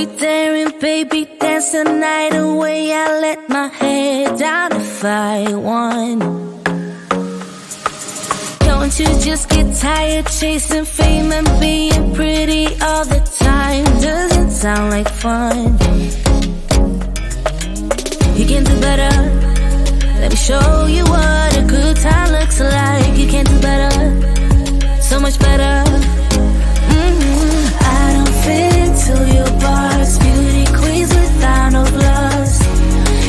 be there and baby dance the night away. I let my head down if I won. Don't you just get tired chasing fame and being pretty all the time? Doesn't sound like fun. You can do better. Let me show you what a good time looks like. You can do better, so much better. I don't fit into your box. Beauty queens without no flaws.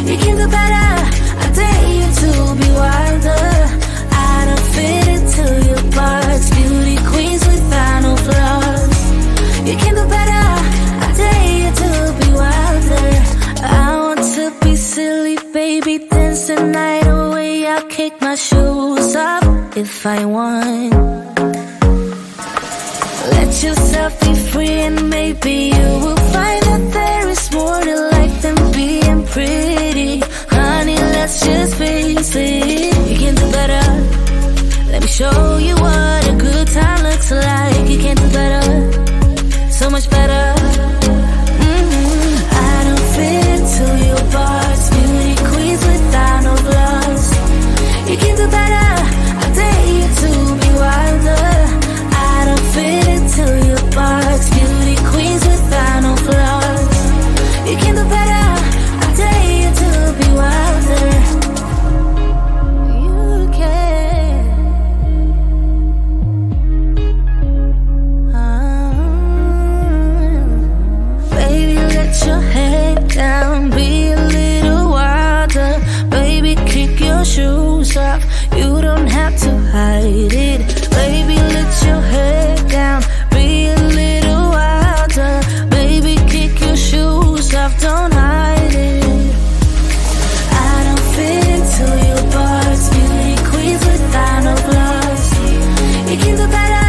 You can do better. I dare you to be wilder. I don't fit into your box. Beauty queens without no flaws. You can do better. I dare you to be wilder. I want to be silly, baby, dance the night away. I'll kick my shoes off if I want. Let yourself be free and maybe you will find that there is more to life than being pretty. Honey, let's just face it. You can do better. Let me show you what a good time looks like. You can do better, so much better. I don't fit into your box. Beauty queens without no flaws. You can do better. I dare you to be wilder. I don't fit into your box. Beauty queens without no flaws. You can do better. I dare you to be wilder. You can. Baby, let your head down. Be a little wilder. Baby, kick your shoes off. You don't have to hide it. Baby, let your head down. Be a little wilder. Baby, kick your shoes off. Don't hide it. I don't fit into your box. Beauty queens without no flaws. You can do better.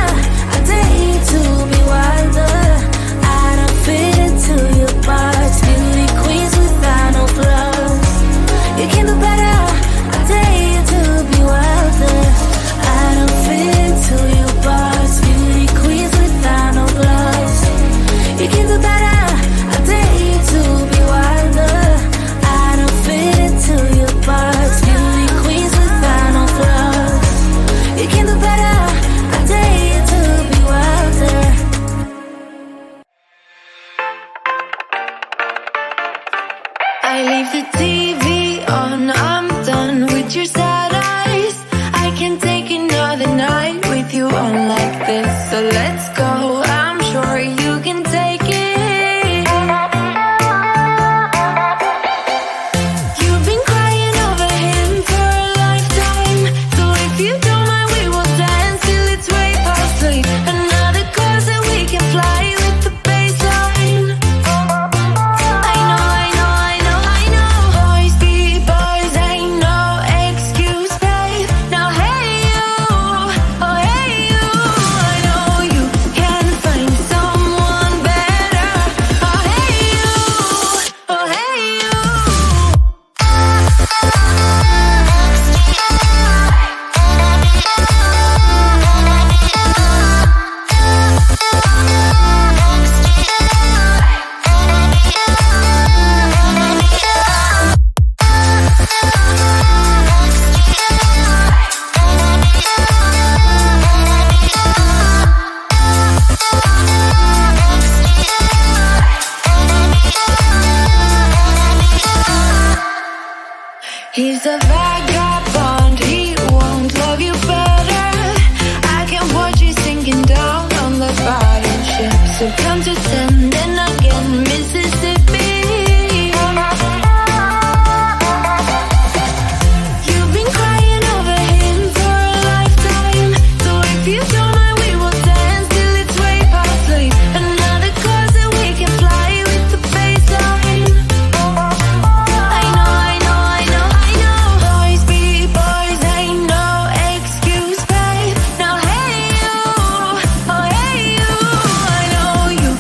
I dare you to be wilder. I don't fit into your box. Beauty queens without no flaws. You can do better. I dare you to be wilder. I don't fit into your box. Beauty queens without no flaws. You can do better. I dare you to be wilder. I don't fit into your box. Beauty queens without no flaws. You can do better. I dare you to be wilder. I leave the TV on. I'm done with your sad eyes. I can't take another night with you on like this. So let's go. I'm sure you can take it. You've been crying over him for a lifetime. So if you don't mind, we will dance till it's way past sleep. Another course that we can fly with the baseline. I know, I know, I know, I know. Boys be boys, ain't no excuse, babe. Now hey you, oh hey you. I know you can find someone better. Oh hey you, oh hey you. He's a vagabond, he won't love you better. I can watch you sinking down on the bottom ship. So come to send and again, Mississippi. You've been crying over him for a lifetime. So if you don't mind, we will dance till it's way past sleep. Another course that we can fly with the baseline. I know, I know, I know, I know. Boys be boys, ain't no excuse, babe. Now hey you, oh hey you. I know you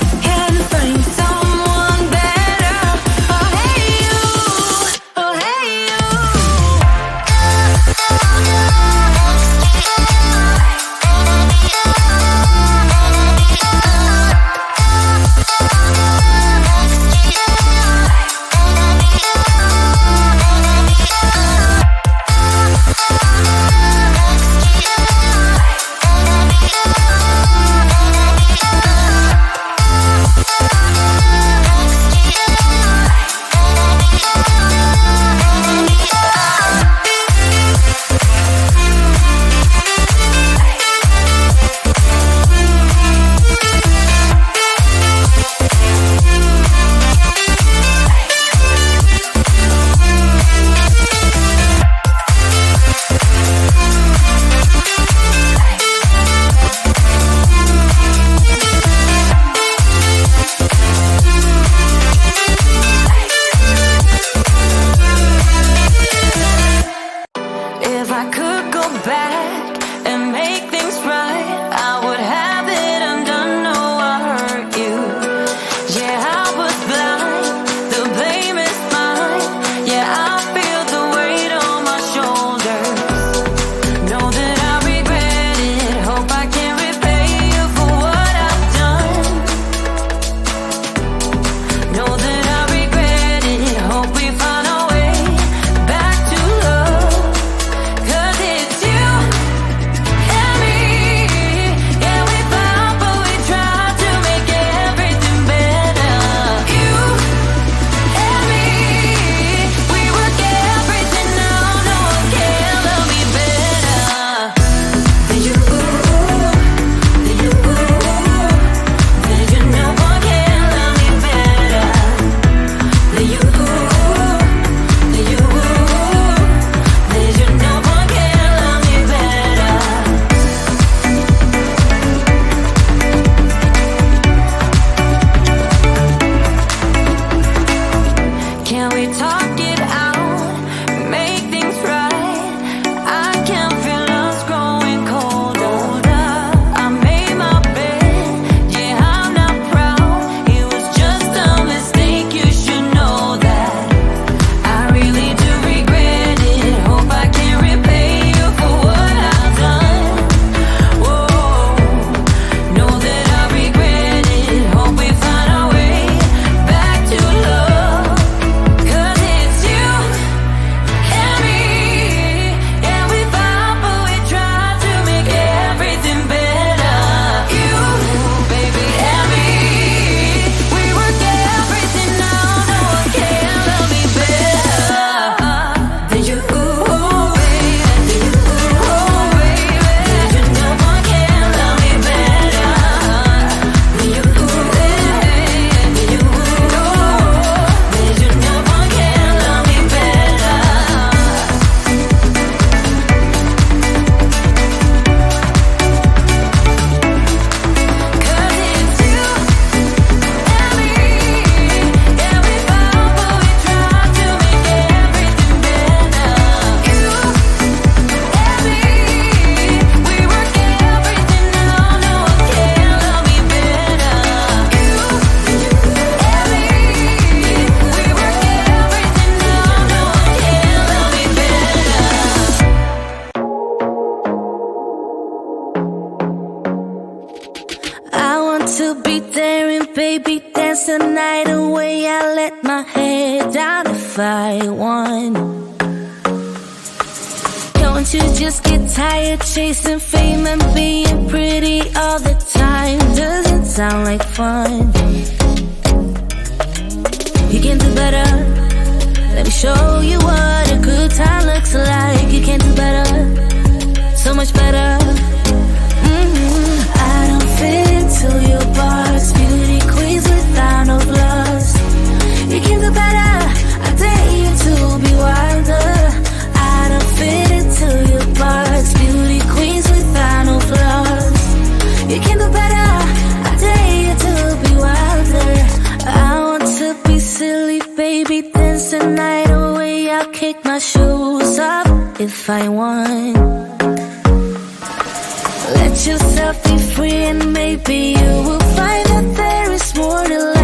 way I let my head down if I won. Don't you just get tired chasing fame and being pretty all the time? Doesn't sound like fun. You can do better. Let me show you what a good time looks like. You can do better, so much better. I don't fit into your box. Beauty queens without no flaws. You can do better. I dare you to be wilder. I don't fit into your box. Beauty queens without no flaws. You can do better. I dare you to be wilder. I want to be silly, baby, dance the night away. I'll kick my shoes off if I want. Let yourself be free and maybe you will find that there is more to life.